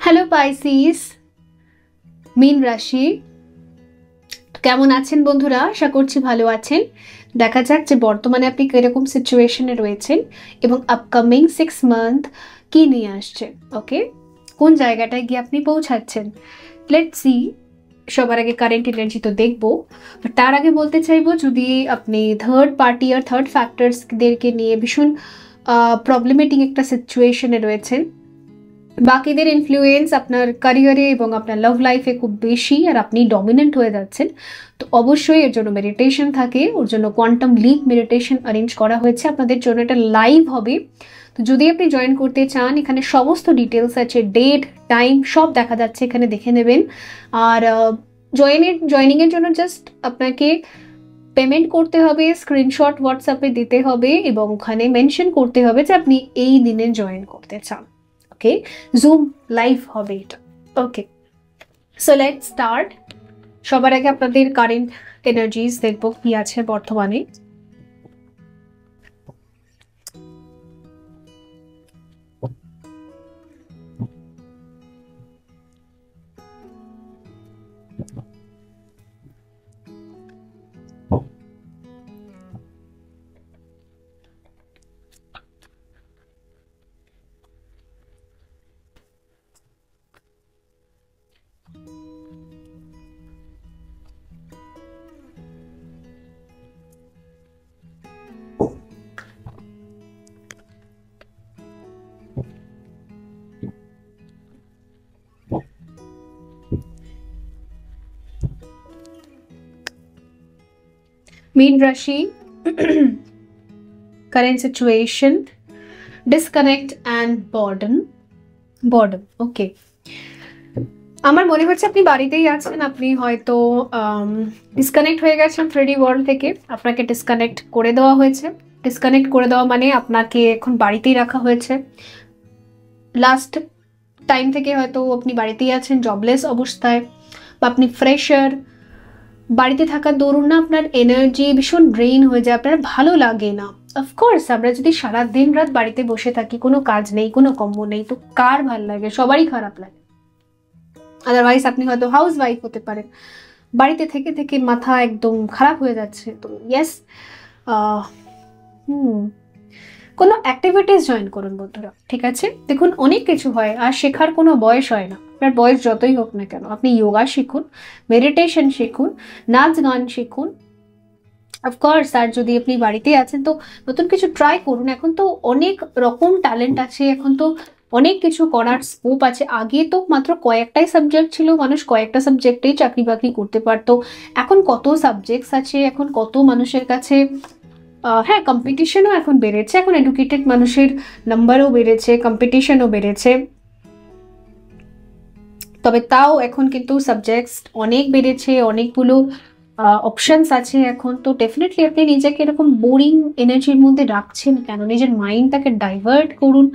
Hello Pisces, মীন রাশি। কেমন আছেন বন্ধুরা? আশা করছি ভালো আছেন। দেখা যাক যে বর্তমানে আপনি কিরকম সিচুয়েশনে রয়েছেন এবং আপকামিং 6 মান্থ কি নিয়ে আসছে। ওকে, কোন জায়গাটায় গিয়ে আপনি পৌঁছাচ্ছেন। Let's see. সবার আগে কারেন্ট এনার্জি তো দেখবো, তার আগে বলতে চাইবো, যদি আপনি থার্ড পার্টি আর থার্ড ফ্যাক্টরসদেরকে নিয়ে ভীষণ প্রবলেমেটিক একটা সিচুয়েশনে রয়েছেন, বাকিদের ইনফ্লুয়েন্স আপনার ক্যারিয়ারে এবং আপনার লাভ লাইফে খুব বেশি আর আপনি ডমিনেন্ট হয়ে যাচ্ছেন, তো অবশ্যই এর জন্য মেডিটেশন থাকে। ওর জন্য কোয়ান্টাম লিপ মেডিটেশন অ্যারেঞ্জ করা হয়েছে আপনাদের জন্য, এটা লাইভ হবে। তো যদি আপনি জয়েন করতে চান, এখানে সমস্ত ডিটেলস আছে, ডেট টাইম সব দেখা যাচ্ছে, এখানে দেখে নেবেন। আর জয়েনিংয়ের জন্য জাস্ট আপনাকে পেমেন্ট করতে হবে, স্ক্রিনশট হোয়াটসঅ্যাপে দিতে হবে এবং ওখানে মেনশন করতে হবে যে আপনি এই দিনে জয়েন করতে চান। ওকে, জুম লাইভ হবে এটা। ওকে, সো লেটস স্টার্ট। সবার আগে আপনাদের কারেন্ট এনার্জিস দেখবো কি আছে বর্তমানে। মীন রাশি, current situation, disconnect and boredom. ওকে, আমার মনে হচ্ছে আপনি বাড়িতেই আছেন, আপনি হয়তো ডিসকানেক্ট হয়ে গেছেন 3D ওয়ার্ল্ড থেকে, আপনাকে ডিসকানেক্ট করে দেওয়া হয়েছে। ডিসকানেক্ট করে দেওয়া মানে আপনাকে এখন বাড়িতেই রাখা হয়েছে। লাস্ট টাইম থেকে হয়তো আপনি বাড়িতেই আছেন জবলেস অবস্থায়, বা আপনি ফ্রেশার। বাড়িতে থাকার দরুন না আপনার এনার্জি ভীষণ ড্রেইন হয়ে যায়, আপনার ভালো লাগে না। অফকোর্স আমরা যদি সারা দিন রাত বাড়িতে বসে থাকি, কোনো কাজ নেই, কোনো কর্ম নেই, তো কার ভাল লাগে? সবারই খারাপ লাগে। আদারওয়াইজ আপনি হয়তো হাউস ওয়াইফ হতে পারেন, বাড়িতে থেকে থেকে মাথা একদম খারাপ হয়ে যাচ্ছে। তো ইয়েস, কোনো অ্যাক্টিভিটিস জয়েন করুন বন্ধুরা, ঠিক আছে? দেখুন, অনেক কিছু হয়, আর শেখার কোনো বয়স হয় না। আপনার বয়স যতই হোক না কেন, আপনি যোগা শিখুন, মেডিটেশন শিখুন, নাচ গান শিখুন। অফকোর্স, আর যদি আপনি বাড়িতে আছেন তো নতুন কিছু ট্রাই করুন। এখন তো অনেক রকম ট্যালেন্ট আছে, এখন তো অনেক কিছু করার স্কোপ আছে। আগে তো মাত্র কয়েকটাই সাবজেক্ট ছিল, মানুষ কয়েকটা সাবজেক্টেই চাকরি বাকরি করতে পারতো। এখন কত সাবজেক্টস আছে, এখন কত মানুষের কাছে। হ্যাঁ, কম্পিটিশনও এখন বেড়েছে, এখন এডুকেটেড মানুষের নাম্বারও বেড়েছে, কম্পিটিশনও বেড়েছে। তবে তাও এখন কিন্তু সাবজেক্টস অনেক বেড়েছে, অনেকগুলো অপশনস আছে এখন। তো ডেফিনেটলি আপনি নিজেকে এরকম বোরিং এনার্জির মধ্যে রাখছেন কেন? নিজের মাইন্ডটাকে ডাইভার্ট করুন।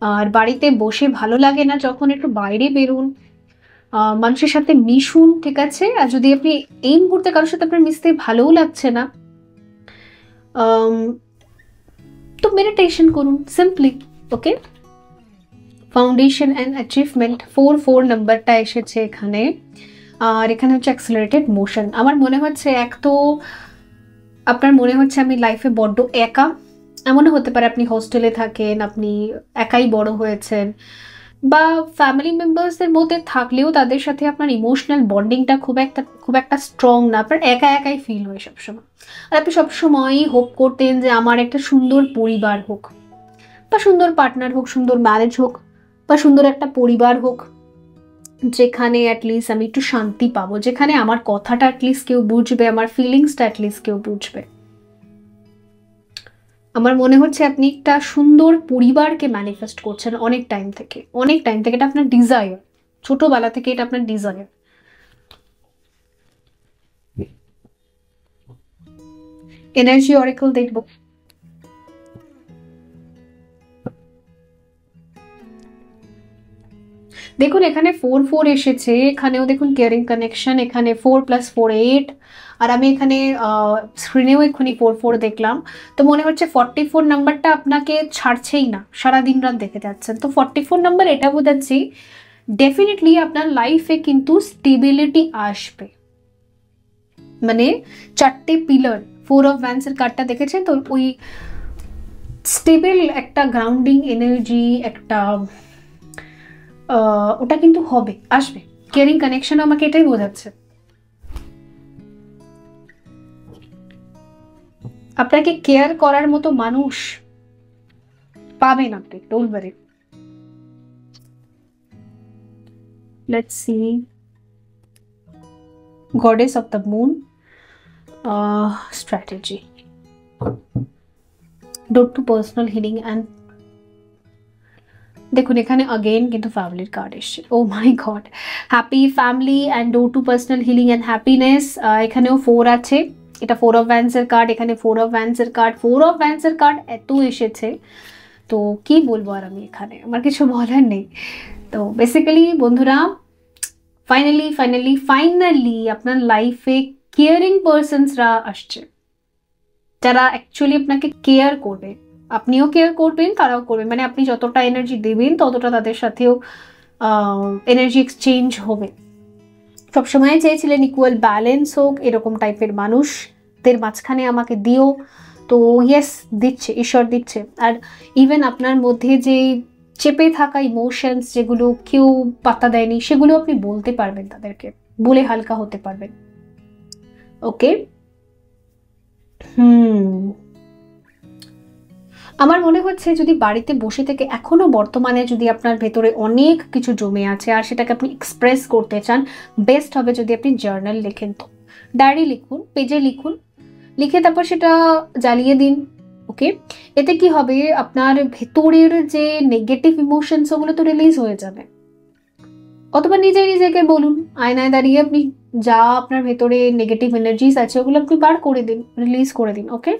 আর বাড়িতে বসে ভালো লাগে না যখন, একটু বাইরে বেরুন, মানুষের সাথে মিশুন, ঠিক আছে? আর যদি আপনি এই মুহূর্তে কারোর সাথে আপনার মিশতে ভালোও লাগছে না, তো মেডিটেশন করুন simply. Okay, foundation and achievement 4 নাম্বারটা এসেছে এখানে, আর এখানে হচ্ছে অ্যাক্সেলারেটেড মোশন। আমার মনে হচ্ছে এক তো আপনার মনে হচ্ছে আমি লাইফে বড্ড একা, এমনও হতে পারে আপনি হোস্টেলে থাকেন, আপনি একাই বড় হয়েছেন, বা ফ্যামিলি মেম্বার্সদের মধ্যে থাকলেও তাদের সাথে আপনার ইমোশনাল বন্ডিংটা খুব একটা স্ট্রং না, আপনার একা একাই ফিল হয় সবসময়। আর আপনি সবসময়ই হোপ করতেন যে আমার একটা সুন্দর পরিবার হোক, বা সুন্দর পার্টনার হোক, সুন্দর ম্যারেজ হোক, বা সুন্দর একটা পরিবার হোক, যেখানে অ্যাটলিস্ট আমি একটু শান্তি পাবো, যেখানে আমার কথাটা অ্যাটলিস্ট কেউ বুঝবে, আমার ফিলিংসটা অ্যাটলিস্ট কেউ বুঝবে। আমার মনে হচ্ছে আপনি একটা সুন্দর পরিবারকে ম্যানিফেস্ট করছেন অনেক টাইম থেকে, এটা আপনার ডিজায়ার, ছোটবেলা থেকে এটা আপনার ডিজায়ার। এনার্জি অরেকল দেখবো। দেখুন, এখানে 4 এসেছে, এখানেও দেখুন কেয়ারিং কানেকশন, এখানে 4+4 8, আর আমি এখানে স্ক্রিনেও এক্ষুনি 4 দেখলাম। তো মনে হচ্ছে 44 নাম্বারটা আপনাকে ছাড়ছেই না, সারাদিন রাত দেখে যাচ্ছেন। তো 44 নাম্বার এটা বোঝাচ্ছি ডেফিনেটলি আপনার লাইফে কিন্তু স্টেবিলিটি আসবে। মানে 4টে পিলার, 4 অফ ওয়ান্ডসের কার্ডটা দেখেছেন তো, ওই স্টেবল একটা গ্রাউন্ডিং এনার্জি, একটা ওটা কিন্তু হবে, আসবে। কেয়ারিং কানেকশন আমাকে এটাই বোঝাচ্ছে। আপনাকে কেয়ার করার মতো মানুষ পাবেন আপনি, don't worry. Let's see, goddess of the moon, strategy, door to personal healing and, দেখুন এখানে অগেন কিন্তু ফ্যামিলির কার্ড এসছে। Oh my god, happy family and door to personal healing and happiness. এখানেও 4 আছে, এটা 4 অফ ওয়ান্ডসের কার্ড, এখানে 4 অফ ওয়ান্ডসের কার্ড। 4 অফ ওয়ান্ডসের কার্ড এত এসেছে, তো কি বলবো আর আমি, এখানে আমার কিছু বলার নেই। তো বেসিক্যালি বন্ধুরা, ফাইনালি আপনার লাইফে কেয়ারিং পার্সনসরা আসছে, যারা অ্যাকচুয়ালি আপনাকে কেয়ার করবে। আপনিও কেয়ার করবেন, তারাও করবেন। মানে আপনি যতটা এনার্জি দেবেন ততটা তাদের সাথেও এনার্জি এক্সচেঞ্জ হবে। সবসময় চেয়েছিলেন ইকুয়াল ব্যালেন্স হোক, এরকম টাইপের মানুষদের মাঝখানে আমাকে দিও। তো ইয়েস, দিচ্ছে, ঈশ্বর দিচ্ছে। আর ইভেন আপনার মধ্যে যে চেপে থাকা ইমোশনস, যেগুলো কেউ পাত্তা দেয়নি, সেগুলো আপনি বলতে পারবেন তাদেরকে, বলে হালকা হতে পারবেন। ওকে, আমার মনে হচ্ছে যদি বাড়িতে বসে থেকে এখনো বর্তমানে যদি আপনার ভেতরে অনেক কিছু জমে আছে আর সেটাকে আপনি এক্সপ্রেস করতে চান, বেস্ট হবে যদি আপনি জার্নাল লেখেন। তো ডায়েরি লিখুন, পেজে লিখুন, লিখে তারপর সেটা জ্বালিয়ে দিন। ওকে, এতে কি হবে, আপনার ভেতরের যে নেগেটিভ ইমোশনস ওগুলো তো রিলিজ হয়ে যাবে। অথবা নিজেকে বলুন, আয়নায় দাঁড়িয়ে আপনি যা আপনার ভেতরে নেগেটিভ এনার্জিস আছে ওগুলো আপনি বার করে দিন, রিলিজ করে দিন। ওকে,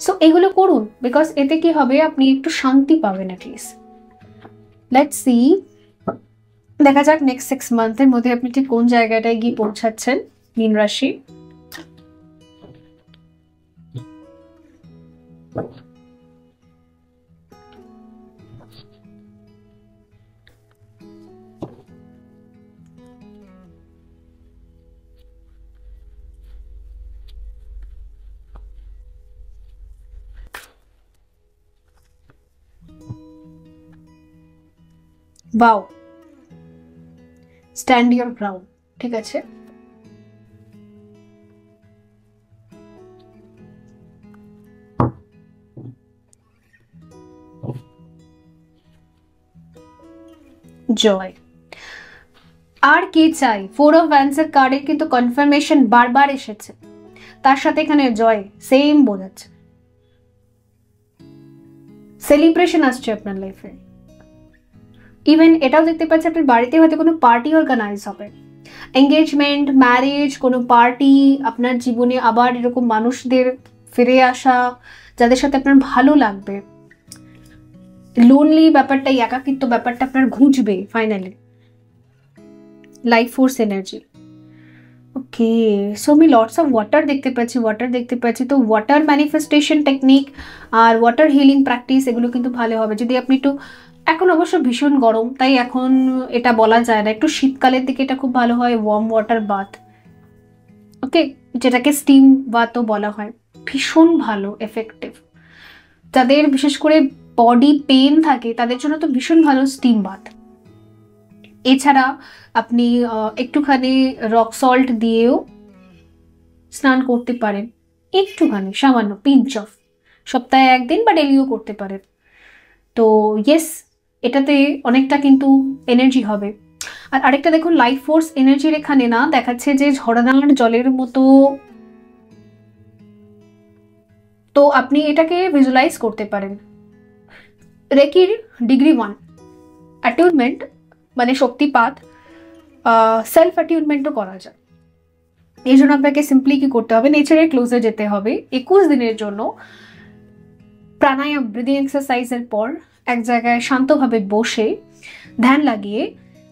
সো এগুলো করুন, বিকজ এতে কি হবে, আপনি একটু শান্তি পাবেন অ্যাটলিস্ট। লেটস সি, দেখা যাক নেক্সট 6 মান্থের মধ্যে আপনি ঠিক কোন জায়গাটায় গিয়ে পৌঁছাচ্ছেন, মীন রাশি। বাও, স্ট্যান্ড ইওর গ্রাউন্ড, ঠিক আছে। জয়, আর কি চাই। 4 অফ ওয়ান্ডসের কার্ডের কিন্তু কনফার্মেশন বারবার এসেছে, তার সাথে এখানে জয় সেম বোঝাচ্ছে। সেলিব্রেশন আসছে আপনার লাইফে। ইভেন এটাও দেখতে পাচ্ছি আপনার বাড়িতে হয়তো কোনো পার্টি অর্গানাইজ হবে, এঙ্গেজমেন্ট, ম্যারেজ, কোনো পার্টি, আপনার জীবনে আবার এরকম মানুষদের ফিরে আসা যাদের সাথে আপনার ভালো লাগবে। লোনলি ব্যাপারটা, একাকিত্ব ব্যাপারটা আপনার ঘুচবে finally. Life force energy. Okay, so আমি লটস অফ ওয়াটার দেখতে পাচ্ছি। তো ওয়াটার ম্যানিফেস্টেশন টেকনিক আর ওয়াটার হিলিং প্র্যাকটিস এগুলো কিন্তু ভালো হবে যদি আপনি একটু, এখন অবশ্য ভীষণ গরম তাই এখন এটা বলা যায় না, একটু শীতকালের দিকে এটা খুব ভালো হয়, ওয়ার্ম ওয়াটার বাথ। ওকে, যেটাকে স্টিম বাথও বলা হয়, ভীষণ ভালো এফেক্টিভ। যাদের বিশেষ করে বডি পেন থাকে তাদের জন্য তো ভীষণ ভালো স্টিম বাথ। এছাড়া আপনি একটুখানি রক সল্ট দিয়েও স্নান করতে পারেন, একটুখানি সামান্য পিঞ্চ অফ, সপ্তাহে 1 দিন বা ডেলিও করতে পারেন। তো ইয়েস, এটাতে অনেকটা কিন্তু এনার্জি হবে। আর আরেকটা দেখুন, লাইফ ফোর্স এনার্জির এখানে না দেখাচ্ছে যে ঝর্ণার জলের মতো। তো আপনি এটাকে ভিজুয়ালাইজ করতে পারেন। রেকির ডিগ্রি 1 অ্যাটিউনমেন্ট মানে শক্তিপাত, সেলফ অ্যাটিউনমেন্টও করা যায়। এই জন্য আপনাকে সিম্পলি কি করতে হবে, নেচারের ক্লোজে যেতে হবে 21 দিনের জন্য। প্রাণায়াম, ব্রিদিং এক্সারসাইজের পর এক জায়গায় শান্তভাবে বসে ধ্যান লাগিয়ে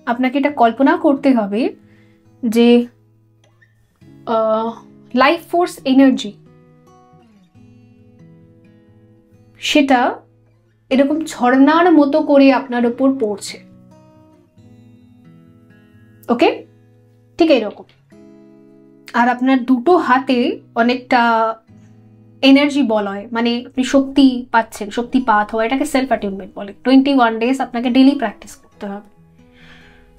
আপনাকে এটা কল্পনা করতে হবে যে লাইফ ফোর্স এনার্জি সেটা এরকম ঝর্ণার মতো করে আপনার উপর পড়ছে। ওকে, ঠিক এইরকম। আর আপনার দুটো হাতে অনেকটা এনার্জি বল হয়, মানে আপনি শক্তি পাচ্ছেন, শক্তিপাত হওয়া, এটাকে সেলফ অ্যাটিউনমেন্ট বলে। 21 ডেজ আপনাকে ডেলি প্র্যাকটিস করতে হবে।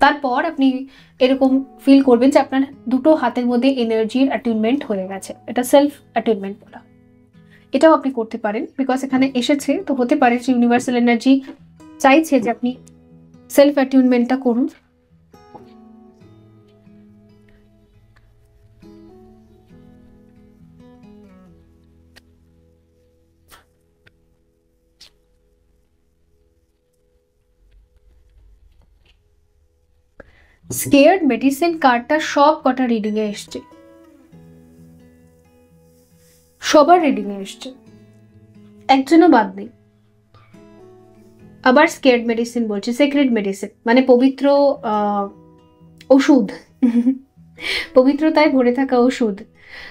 তারপর আপনি এরকম ফিল করবেন যে আপনার দুটো হাতের মধ্যে এনার্জির অ্যাটিউনমেন্ট হয়ে গেছে, এটা সেলফ অ্যাটিউনমেন্ট বলা। এটাও আপনি করতে পারেন, বিকজ এখানে এসেছে তো হতে পারে যে ইউনিভার্সাল এনার্জি চাইছে যে আপনি সেলফ অ্যাটিউনমেন্টটা করুন। স্কেয়ার্ড মেডিসিন কার্ডটা সব কটা রিডিং এ এসছে, সবার রিডিং এ এসছে, একজনও বাদ নেই। আবার স্কেয়ার্ড মেডিসিন বলছি, সেক্রেট মেডিসিন মানে পবিত্র ওষুধ, পবিত্রতায় ভরে থাকা ওষুধ।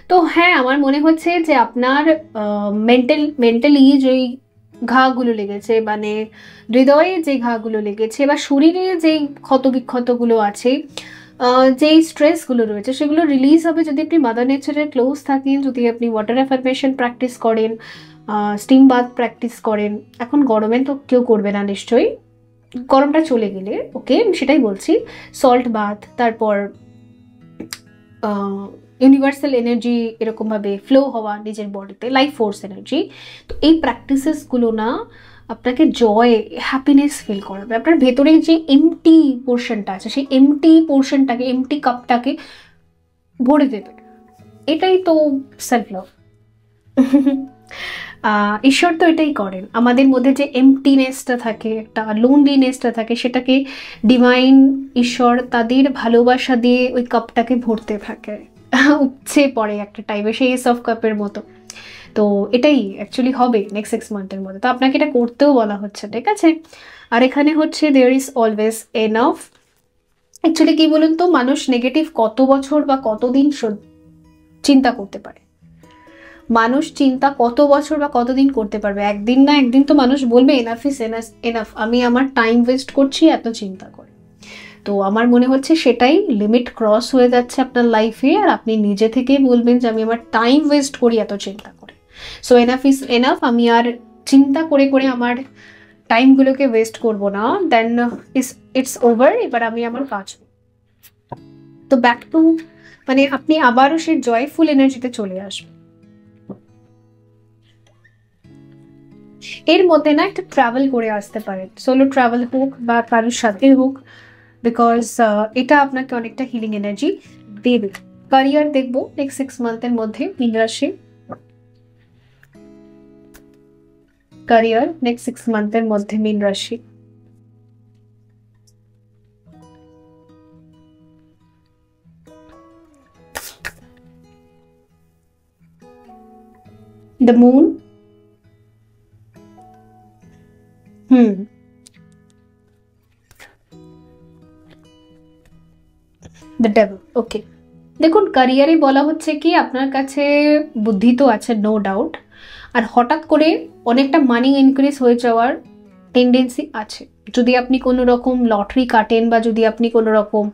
তো হ্যাঁ, আমার মনে হচ্ছে যে আপনার মেন্টালি যেই ঘাগুলো লেগেছে, মানে হৃদয়ে যে ঘাগুলো লেগেছে বা শরীরে যেই ক্ষতবিক্ষতগুলো আছে, যেই স্ট্রেসগুলো রয়েছে, সেগুলো রিলিজ হবে যদি আপনি মাদার নেচারের ক্লোজ থাকেন, যদি আপনি ওয়াটার অ্যাফার্মেশন প্র্যাকটিস করেন, স্টিম বাথ প্র্যাকটিস করেন। এখন গরমে তো কেউ করবে না নিশ্চয়ই, গরমটা চলে গেলে ওকে, সেটাই বলছি। সল্ট বাথ, তারপর ইউনিভার্সাল এনার্জি এরকমভাবে ফ্লো হওয়া নিজের বডিতে, লাইফ ফোর্স এনার্জি। তো এই প্র্যাকটিসেসগুলো না আপনাকে জয়, হ্যাপিনেস ফিল করাবে। আপনার ভেতরে যে এমটি পোর্শনটা আছে, সেই এমটি পোর্শনটাকে, এমটি কাপটাকে ভরে দেবে। এটাই তো সেলফ লাভ। ঈশ্বর তো এটাই করেন, আমাদের মধ্যে যে এমটিনেসটা থাকে, একটা লোনলিনেসটা থাকে, সেটাকে ডিভাইন ঈশ্বর তাদের ভালোবাসা দিয়ে ওই কাপটাকে ভরতে থাকে, উপচে পড়ে একটা টাইপে, সেই এস অফ কাপের মতো। তো এটাই অ্যাকচুয়ালি হবে নেক্সট 6 মান্থের মধ্যে। তো আপনাকে এটা করতেও বলা হচ্ছে, ঠিক আছে। আর এখানে হচ্ছে there is always enough. Actually কি বলুন তো, মানুষ নেগেটিভ কত বছর বা কতদিন চিন্তা করতে পারে? মানুষ চিন্তা কত বছর বা কতদিন করতে পারবে? একদিন না একদিন তো মানুষ বলবে এনাফ ইজ এনাফ, আমি আমার টাইম ওয়েস্ট করছি এত চিন্তা করে। তো আমার মনে হচ্ছে সেটাই লিমিট ক্রস হয়ে যাচ্ছে আপনার লাইফে, আর আপনি নিজে থেকেই বলবেন যে আমি আমার টাইম ওয়েস্ট করি এত চিন্তা করে। সো এনাফ ইজ এনাফ, আমি আর চিন্তা করে করে আমার টাইমগুলোকে ওয়েস্ট করবো না। দেন ইটস ওভার, এবার আমি আমার কাজ। তো ব্যাক টু, মানে আপনি আবারও সেই জয়ফুল এনার্জিতে চলে আসবেন। এর মধ্যে না একটা ট্রাভেল করে আসতে পারেন, সোলো ট্রাভেল হোক বা কারোর সাথে হোক, বিকজ এটা আপনাকে অনেকটা হিলিং এনার্জি দেবে। ক্যারিয়ার দেখবো নেক্সট 6 মান্থের মধ্যে মীন রাশি, ক্যারিয়ার নেক্সট 6 মান্থের মধ্যে মীন রাশি। The moon, the devil. Okay, দেখুন ক্যারিয়ারে বলা হচ্ছে কি আপনার কাছে বুদ্ধি তো আছে, নো ডাউট, আর হঠাৎ করে অনেকটা মানি ইনক্রিজ হয়ে যাওয়ার টেন্ডেন্সি আছে। যদি আপনি কোনো রকম লটারি কাটেন বা যদি আপনি কোনো রকম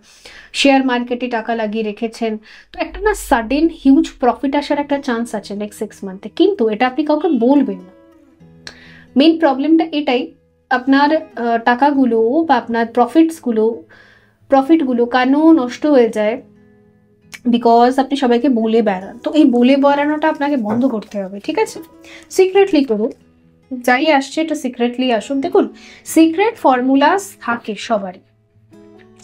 শেয়ার মার্কেটে টাকা লাগিয়ে রেখেছেন, তো একটা না সাডেন হিউজ প্রফিট আসার একটা চান্স আছে নেক্সট 6 মান্থে, কিন্তু এটা আপনি কাউকে বলবেন না। মেইন প্রবলেমটা এটাই, আপনার টাকাগুলো বা আপনার প্রফিটগুলো কেন নষ্ট হয়ে যায়, বিকজ আপনি সবাইকে বলে বেড়ান। তো এই বলে বেড়ানোটা আপনাকে বন্ধ করতে হবে, ঠিক আছে। সিক্রেটলি করুন, যাই আসছে এটা সিক্রেটলি আসুন। দেখুন সিক্রেট ফর্মুলাস থাকে সবারই,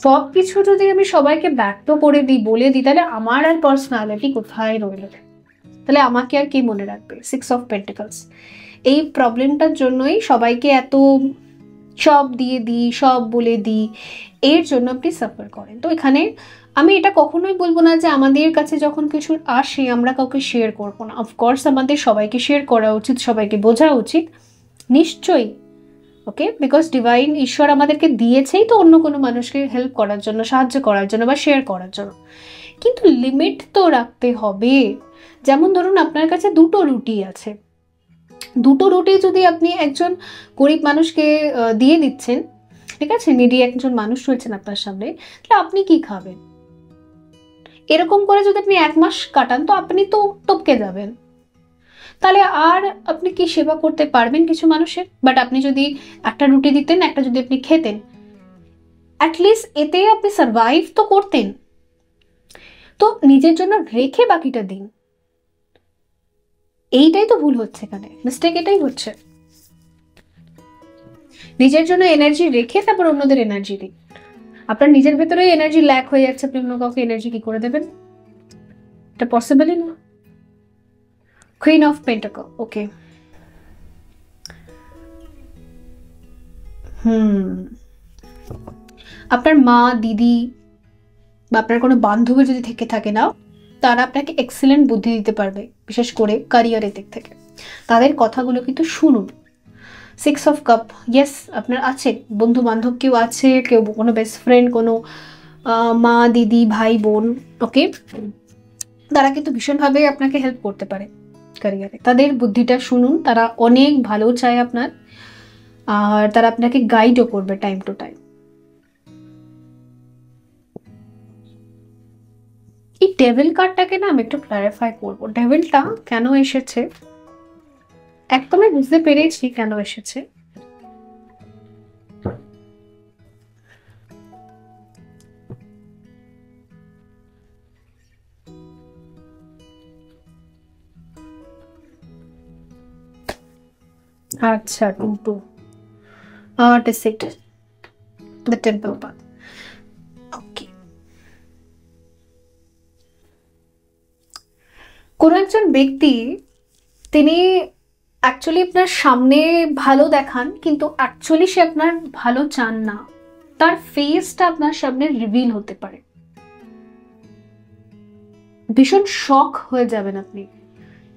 সব কিছু যদি আমি সবাইকে ব্যক্ত করে দিই, বলে দিই, তাহলে আমার আর পার্সোনালিটি কোথায় রইল? তাহলে আমাকে আর কি মনে রাখবে? 6 অফ পেন্টিকলস। এই প্রবলেমটার জন্যই সবাইকে এত সব দিয়ে দিই, সব বলে দিই, এর জন্য আপনি সাফার করেন। তো এখানে আমি এটা কখনোই বলবো না যে আমাদের কাছে যখন কিছু আসে আমরা কাউকে শেয়ার করবো না। অফকোর্স আমাদের সবাইকে শেয়ার করা উচিত, সবাইকে বোঝা উচিত, নিশ্চয়ই। ওকে, বিকজ ডিভাইন ঈশ্বর আমাদেরকে দিয়েছেই তো অন্য কোনো মানুষকে হেল্প করার জন্য, সাহায্য করার জন্য বা শেয়ার করার জন্য, কিন্তু লিমিট তো রাখতে হবে। যেমন ধরুন আপনার কাছে 2টো রুটি আছে, 2টো রুটি যদি আপনি একজন গরিব মানুষকে দিয়ে দিচ্ছেন, ঠিক আছে, নিডি একজন মানুষ রয়েছেন আপনার সামনে, তাহলে আপনি কি খাবেন? এরকম করে যদি আপনি 1 মাস কাটান তো আপনি তো টপকে যাবেন। তাহলে আর আপনি কি সেবা করতে পারবেন কিছু মানুষের? বাট আপনি যদি একটা রুটি দিতেন, একটা যদি আপনি খেতেন, অ্যাটলিস্ট এতে আপনি সার্ভাইভ তো করতেন। তো নিজের জন্য রেখে বাকিটা দিন। এইটাই তো ভুল হচ্ছে এখানে, মিস্টেক এটাই হচ্ছে। নিজের জন্য এনার্জি রেখে তারপর অন্যদের এনার্জি দিন। আপনার নিজের ভেতরেই এনার্জি ল্যাক হয়ে যাচ্ছে, আপনি অন্য কাউকে এনার্জি কি করে দেবেন? এটা পসিবলই না। কুইন অফ পেন্টাকল, ওকে। আপনার মা, দিদি বা আপনার কোনো বান্ধবী যদি থেকে থাকে না, তারা আপনাকে এক্সেলেন্ট বুদ্ধি দিতে পারবে, বিশেষ করে ক্যারিয়ারের দিক থেকে। তাদের কথাগুলো কিন্তু শুনুন। 6 অফ কাপ, ইয়েস আপনার আছে বন্ধু বান্ধব, কেউ আছে, কেউ কোনো বেস্ট ফ্রেন্ড, কোনো মা, দিদি, ভাই, বোন, ওকে, তারা কিন্তু ভীষণভাবে আপনাকে হেল্প করতে পারে ক্যারিয়ারে। তাদের বুদ্ধিটা শুনুন, তারা অনেক ভালো চায় আপনার, আর তারা আপনাকে গাইডও করবে টাইম টু টাইম। এই ডেভিল কার্ডটাকে না আমি একটু ক্লারিফাই করবো, ডেভিলটা কেন এসেছে একদমই বুঝতে পেরেছি কেন এসেছে। আচ্ছা, 2 deceit, the temple path, ওকে। কোন একজন ব্যক্তি, তিনি অ্যাকচুয়ালি আপনার সামনে ভালো দেখান, কিন্তু অ্যাকচুয়ালি সে আপনার ভালো চান না। তার ফেসটা আপনার সামনে রিভিল হতে পারে, ভীষণ শক হয়ে যাবেন আপনি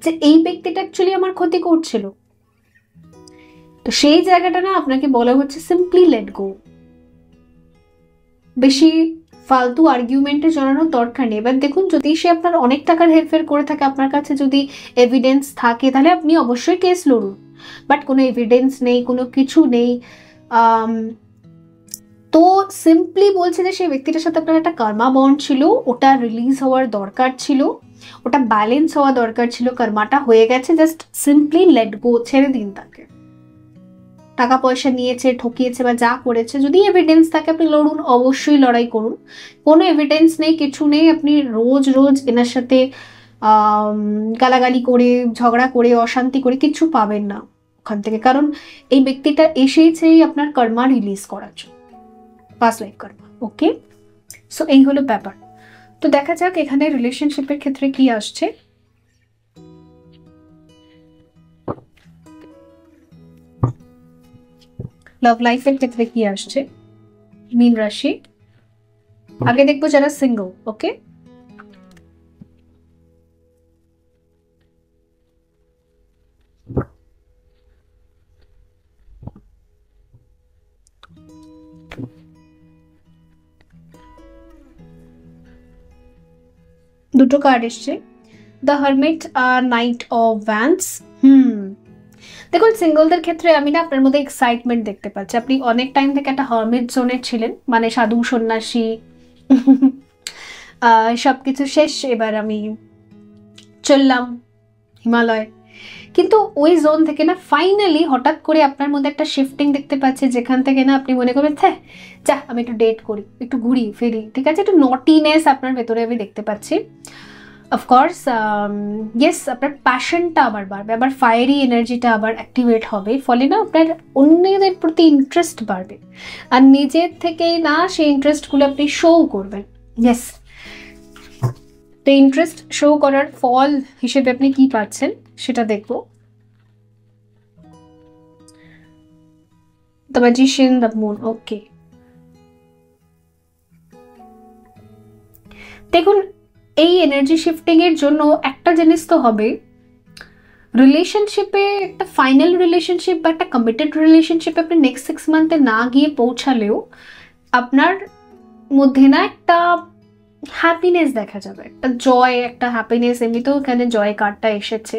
যে এই ব্যক্তিটা অ্যাকচুয়ালি আমার ক্ষতি করছিল। তো সেই জায়গাটা না আপনাকে বলা হচ্ছে সিম্পলি লেট গো। বেশি ফালতু আর্গুমেন্টে জড়ানোর দরকার নেই। এবার দেখুন, যদি সে আপনার অনেক টাকার হেরফের করে থাকে, আপনার কাছে যদি এভিডেন্স থাকে, তাহলে আপনি অবশ্যই কেস লড়ুন। বাট কোনো এভিডেন্স নেই, কোনো কিছু নেই, তো সিম্পলি বলছে যে সেই ব্যক্তিটার সাথে আপনার একটা কর্মা বন্ড ছিল, ওটা রিলিজ হওয়ার দরকার ছিল, ওটা ব্যালেন্স হওয়া দরকার ছিল, কর্মাটা হয়ে গেছে, জাস্ট সিম্পলি লেট গো, ছেড়ে দিন তাকে। টাকা পয়সা নিয়েছে, ঠকিয়েছে বা যা করেছে, যদি এভিডেন্স থাকে আপনি লড়ুন, অবশ্যই লড়াই করুন। কোনো এভিডেন্স নেই, কিছু নেই, আপনি রোজ রোজ এনার সাথে গালাগালি করে, ঝগড়া করে, অশান্তি করে কিছু পাবেন না ওখান থেকে। কারণ এই ব্যক্তিটা এসেইছেই আপনার কর্মা রিলিজ করার জন্য, পাস্ট লাইফ কর্মা, ওকে। সো এই হলো ব্যাপার। তো দেখা যাক এখানে রিলেশনশিপের ক্ষেত্রে কি আসছে। লাভ লাইফের ক্ষেত্রে কি আসছে মীন রাশি। আগে দেখবো যারা সিঙ্গল, ওকে। দুটো কার্ড এসছে, দ্য হারমিট আর নাইট অফ ভ্যান্স। দেখুন, সিঙ্গলদের ক্ষেত্রে আমি না আপনার মধ্যে এক্সাইটমেন্ট দেখতে পাচ্ছি। আপনি অনেক টাইম থেকে একটা হারমিট জোনে ছিলেন, মানে সাধু সন্ন্যাসী, সবকিছু শেষ, এবার আমি চললাম হিমালয়। কিন্তু ওই জোন থেকে না ফাইনালি হঠাৎ করে আপনার মধ্যে একটা শিফটিং দেখতে পাচ্ছি, যেখান থেকে না আপনি মনে করবেন হ্যাঁ যা আমি একটু ডেট করি, একটু ঘুরি ফিরি, ঠিক আছে, একটু নটিনেস আপনার ভেতরে আমি দেখতে পাচ্ছি। অফকোর্স ইয়েস, আপনার প্যাশনটা আবার বাড়বে, আবার ফায়ারি এনার্জিটা আবার অ্যাক্টিভেট হবে, ফলে না আপনার অন্যদের প্রতি ইন্টারেস্ট বাড়বে, আর নিজের থেকেই না সেই ইন্টারেস্টগুলো আপনি শো করবেন। ইয়েস, তো ইন্টারেস্ট শো করার ফল হিসেবে আপনি কি পাচ্ছেন সেটা দেখবো। দ্য ম্যাজিশিয়ান, দ্য মুন, ওকে। দেখুন, এই এনার্জি শিফটিং এর জন্য একটা জিনিস তো হবে, রিলেশনশিপে একটা ফাইনাল রিলেশনশিপ বা একটা কমিটেড রিলেশনশিপে আপনি নেক্সট 6 মান্থে না গিয়ে পৌঁছালেও আপনার মধ্যে না একটা হ্যাপিনেস দেখা যাবে, একটা জয়, একটা হ্যাপিনেস। এমনিতেও এখানে জয় কার্ডটা এসেছে,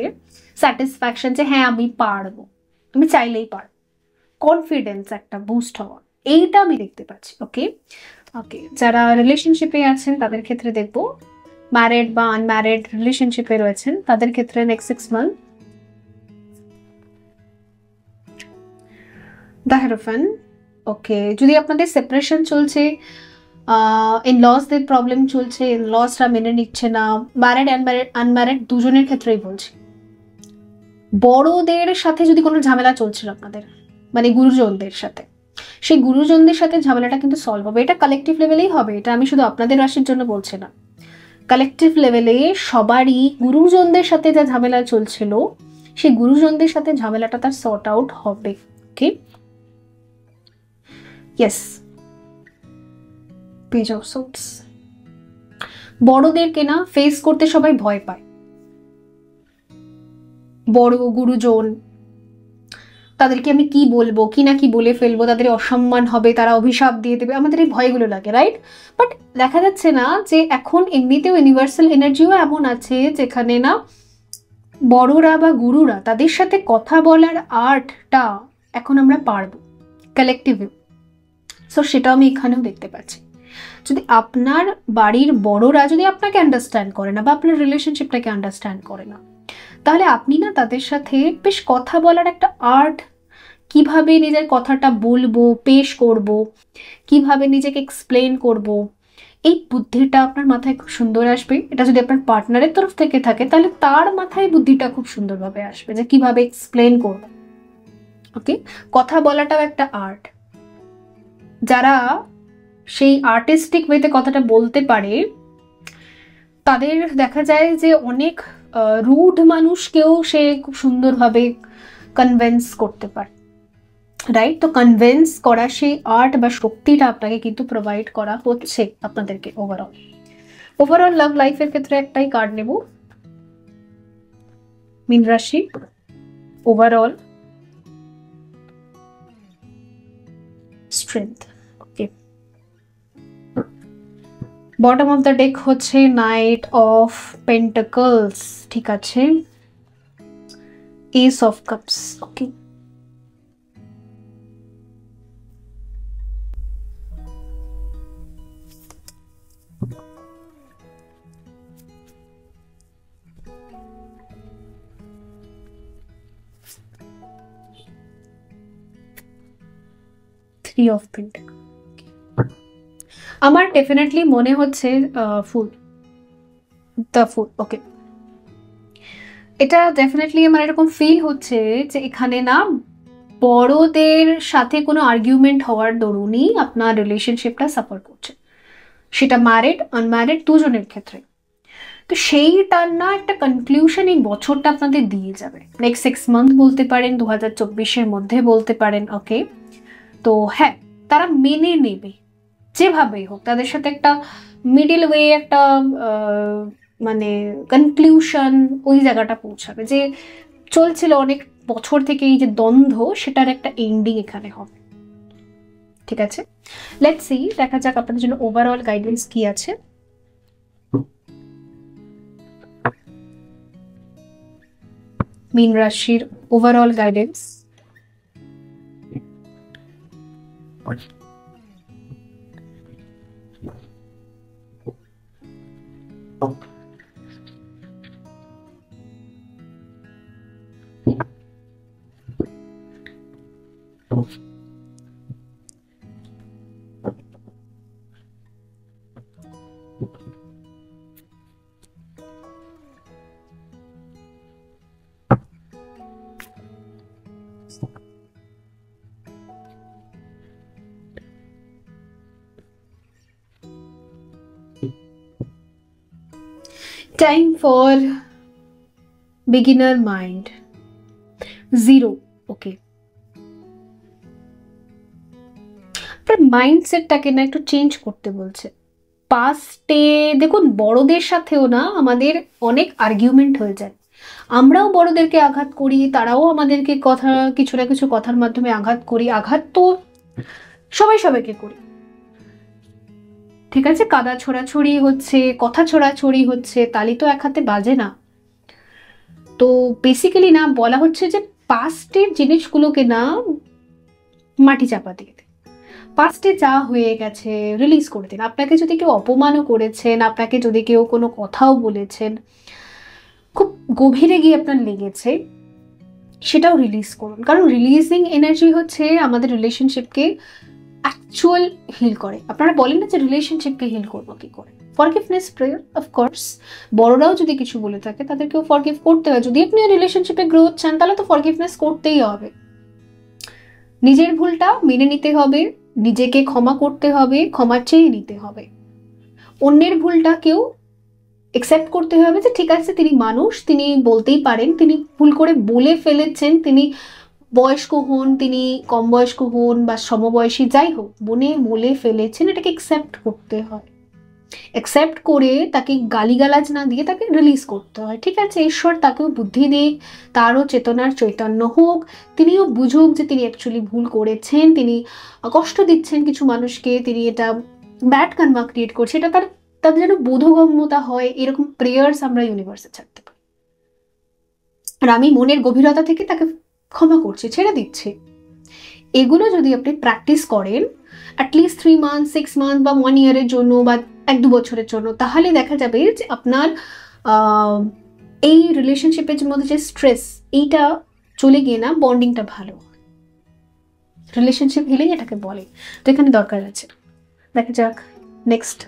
স্যাটিসফ্যাকশন, যে হ্যাঁ আমি পারবো, তুমি চাইলেই পারো, কনফিডেন্স একটা বুস্ট হওয়া, এইটা আমি দেখতে পাচ্ছি। ওকে ওকে, যারা রিলেশনশিপে আছেন তাদের ক্ষেত্রে দেখবো, ম্যারিড বা আনম্যারিড রিলেশনশিপে রয়েছেন তাদের ক্ষেত্রে নেক্সট 6 মান্থ দ্য হেরোফ্যান। ওকে, যদি আপনাদের সেপারেশন চলছে, ইন লসদের প্রবলেম চলছে, ইন লসরা মেনে নিচ্ছে না, ম্যারিড আনম্যারিড দুজনের ক্ষেত্রেই বলছি, বড়দের সাথে যদি কোনো ঝামেলা চলছিল আপনাদের, মানে গুরুজনদের সাথে, সেই গুরুজনদের সাথে ঝামেলাটা কিন্তু সলভ হবে। এটা কালেকটিভ লেভেলেই হবে, এটা আমি শুধু আপনাদের রাশির জন্য বলছি না, কালেকটিভ লেভেলে সবারই গুরুজনদের সাথে যা ঝামেলা চলছিল সেই গুরুজনদের সাথে ঝামেলাটা তার সর্ট আউট হবে। ওকে, ইয়েস, পেজ অফ সোর্ডস। বড়দেরকে না ফেস করতে সবাই ভয় পায়, বড় গুরুজন, তাদেরকে আমি কি বলবো, কি না কি বলে ফেলবো, তাদের অসম্মান হবে, তারা অভিশাপ দিয়ে দেবে, আমাদের এই ভয়গুলো লাগে, রাইট? বাট দেখা যাচ্ছে না যে এখন এমনিতেও ইউনিভার্সাল এনার্জিও এমন আছে যেখানে না বড়রা বা গুরুরা তাদের সাথে কথা বলার আর্টটা এখন আমরা পারবো কালেকটিভে। সো সেটাও আমি এখানেও দেখতে পাচ্ছি। যদি আপনার বাড়ির বড়রা যদি আপনাকে আন্ডারস্ট্যান্ড করে না বা আপনার রিলেশনশিপটাকে আন্ডারস্ট্যান্ড করে না, তাহলে আপনি না তাদের সাথে বেশ কথা বলার একটা আর্ট, কিভাবে নিজের কথাটা বলবো, পেশ করব, কিভাবে নিজেকে এক্সপ্লেন করব, এই বুদ্ধিটা আপনার মাথায় খুব সুন্দর আসবে। এটা যদি আপনার পার্টনারের তরফ থেকে থাকে তাহলে তার মাথায় বুদ্ধিটা খুব সুন্দরভাবে আসবে যে কিভাবে এক্সপ্লেন করব। ওকে, কথা বলাটাও একটা আর্ট। যারা সেই আর্টিস্টিক ওয়েতে কথাটা বলতে পারে তাদের দেখা যায় যে অনেক রুড মানুষকেও সে খুব সুন্দরভাবে কনভিন্স করতে পারে, রাইট? তো কনভিন্স করা সেই আর্ট বা শক্তিটা আপনাকে কিন্তু প্রোভাইড করা হচ্ছে আপনাদেরকে। ওভারঅল লাভ লাইফের ক্ষেত্রে একটাই কার্ড নেব, মীন রাশি overall strength. Okay, bottom of the deck হচ্ছে নাইট অফ পেন্টাকলস, ঠিক আছে, ace of cups. Okay, three of pentacle. আমার ডেফিনেটলি মনে হচ্ছে ফুল, দ্য ফুল। ওকে, এটা ডেফিনেটলি আমার এরকম ফিল হচ্ছে যে এখানে না বড়দের সাথে কোনো আর্গুমেন্ট হওয়ার দরুনই আপনার রিলেশনশিপটা সাফার করছে, সেটা ম্যারিড আনম্যারিড দুজনের ক্ষেত্রে। তো সেইটার না একটা কনক্লুশন এই বছরটা আপনাদের দিয়ে যাবে, নেক্সট 6 মান্থ বলতে পারেন, 2024-এর মধ্যে বলতে পারেন। ওকে, তো হ্যাঁ, তারা মেনে নেবে যেভাবেই হোক, তাদের সাথে একটা মিডিল ওয়ে, একটা মানে কনক্লুশন ওই জায়গাটা পৌঁছাবে যে চলছিল অনেক বছর থেকে এই যে দ্বন্দ্ব, সেটার একটা এন্ডিং এখানে হবে। ঠিক আছে, লেটস সি, দেখা যাক আপনাদের জন্য ওভারঅল গাইডেন্স কি আছে। মীন রাশির overall guidance. Time for beginner mind, 0. ওকে, আপনার মাইন্ডসেটটাকে না একটু চেঞ্জ করতে বলছে। পাস্টে দেখুন, বড়দের সাথেও না আমাদের অনেক আর্গুমেন্ট হয়ে যায়, আমরাও বড়দেরকে আঘাত করি, তারাও আমাদেরকে কথা, কিছু না কিছু কথার মাধ্যমে আঘাত করি। আঘাত তো সবাই সবাইকে করি, ঠিক আছে, কাদা ছোড়াছড়ি হচ্ছে, কথা ছোড়াছড়ি হচ্ছে, তালি তো এক হাতে বাজে না। তো বেসিক্যালি না বলা হচ্ছে যে পাস্টের জিনিসগুলোকে না মাটি চাপা দিয়ে দে, পাস্টে যা হয়ে গেছে রিলিজ করে দিন। আপনাকে যদি কেউ অপমানও করেছেন, আপনাকে যদি কেউ কোনো কথাও বলেছেন, খুব গভীরে গিয়ে আপনার লেগেছে, সেটাও রিলিজ করুন। কারণ রিলিজিং এনার্জি হচ্ছে আমাদের রিলেশনশিপকে অ্যাকচুয়াল হিল করে। আপনারা বলেন না যে রিলেশনশিপকে হিল করবো কি করে? Forgiveness prayer, of course. বড়রাও যদি কিছু বলে থাকে তাদেরকেও ফরগিভ করতে হয়। যদি আপনি রিলেশনশিপে গ্রোথ চান তাহলে তো ফরগিভনেস করতেই হবে। নিজের ভুলটা মেনে নিতে হবে, নিজেকে ক্ষমা করতে হবে, ক্ষমা চেয়ে নিতে হবে। অন্যের ভুলটাকেও একসেপ্ট করতে হবে যে ঠিক আছে, তিনি মানুষ, তিনি বলতেই পারেন, তিনি ভুল করে বলে ফেলেছেন, তিনি বয়স্ক হন, তিনি কম বয়স্ক হন বা সমবয়সী, যাই হোক, বলে ফেলেছেন, এটাকে একসেপ্ট করতে হয়। একসেপ্ট করে তাকে গালিগালাজ না দিয়ে তাকে রিলিজ করতে হয়। ঠিক আছে, ঈশ্বর তাকেও বুদ্ধি দিক, তারও চেতনার চৈতন্য হোক, তিনিও বুঝুক যে তিনি অ্যাকচুয়ালি ভুল করেছেন, তিনি কষ্ট দিচ্ছেন কিছু মানুষকে, তিনি এটা ব্যাড কার্মা ক্রিয়েট করছে, এটা তাদের যেন বোধগম্যতা হয়। এরকম প্রেয়ার্স আমরা ইউনিভার্সে ছাড়তে পারি। আর আমি মনের গভীরতা থেকে তাকে ক্ষমা করছি, ছেড়ে দিচ্ছি। এগুলো যদি আপনি প্র্যাকটিস করেন অ্যাটলিস্ট 3 মান্থ, 6 মান্থ বা 1 ইয়ারের জন্য বা 1-2 বছরের জন্য, তাহলে দেখা যাবে যে আপনার এই রিলেশনশিপের মধ্যে যে স্ট্রেস, এইটা চলে গিয়ে না বন্ডিংটা ভালো হয়। রিলেশনশিপ হিলিং এটাকে বলে। তো এখানে দরকার আছে। দেখা যাক next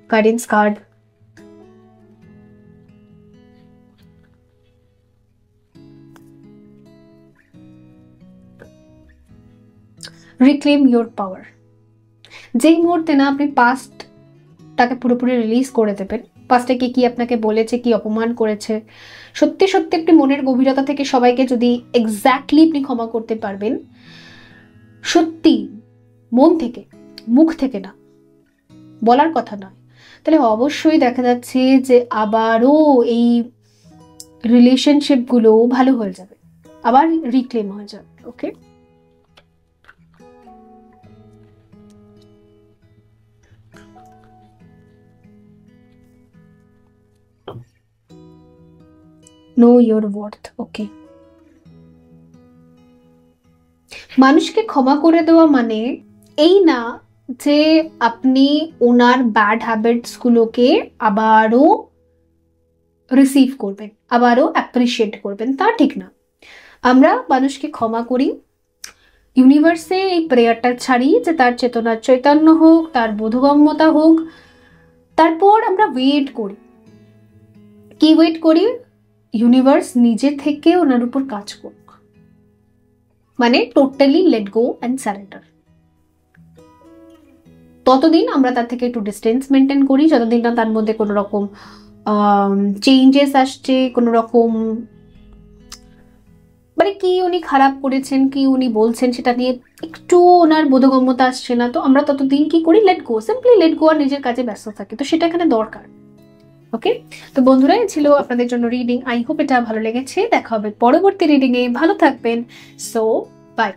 guidance card. Reclaim your পাওয়ার। যেই মুহূর্তে না আপনি পাস্টটাকে পুরোপুরি রিলিজ করে দেবেন, পাস্টে কি আপনাকে বলেছে, কি অপমান করেছে, সত্যি সত্যি আপনি মনের গভীরতা থেকে সবাইকে যদি এক্স্যাক্টলি আপনি ক্ষমা করতে পারবেন, সত্যি মন থেকে, মুখ থেকে না, বলার কথা নয়, তাহলে অবশ্যই দেখা যাচ্ছে যে আবারও এই রিলেশনশিপগুলো ভালো হয়ে যাবে, আবার রিক্লেম হয়ে যাবে। ওকে, নো ইয়োর ওয়ার্থ। ওকে, মানুষকে ক্ষমা করে দেওয়া মানে এই না যে আপনি ওনার ব্যাড হ্যাবিটসগুলোকে আবারও রিসিভ করবেন, আবারও অ্যাপ্রিসিয়েট করবেন, তা ঠিক না। আমরা মানুষকে ক্ষমা করি, ইউনিভার্সে এই প্রেয়ারটা ছাড়ি যে তার চেতনার চৈতন্য হোক, তার বোধগম্যতা হোক। তারপর আমরা ওয়েট করি। কি ওয়েট করি? ইউনিভার্স নিজে থেকে ওনার উপর কাজ করুক, মানে totally let go and surrender. ততদিন আমরা তার থেকে একটু ডিস্টেন্স মেনটেন করি, যতদিন না তার মধ্যে কোনো রকম চেঞ্জেস আসছে, কোনো রকম মানে কি উনি খারাপ করেছেন, কি উনি বলছেন সেটা নিয়ে একটু ওনার বোধগম্যতা আসছে না, তো আমরা ততদিন কি করি? Let go, simply let go, আর নিজের কাজে ব্যস্ত থাকি। তো সেটা এখানে দরকার। ওকে, তো বন্ধুরা, এই ছিল আপনাদের জন্য রিডিং। আই হোপ এটা ভালো লেগেছে। দেখা হবে পরবর্তী রিডিংয়ে। ভালো থাকবেন। So by.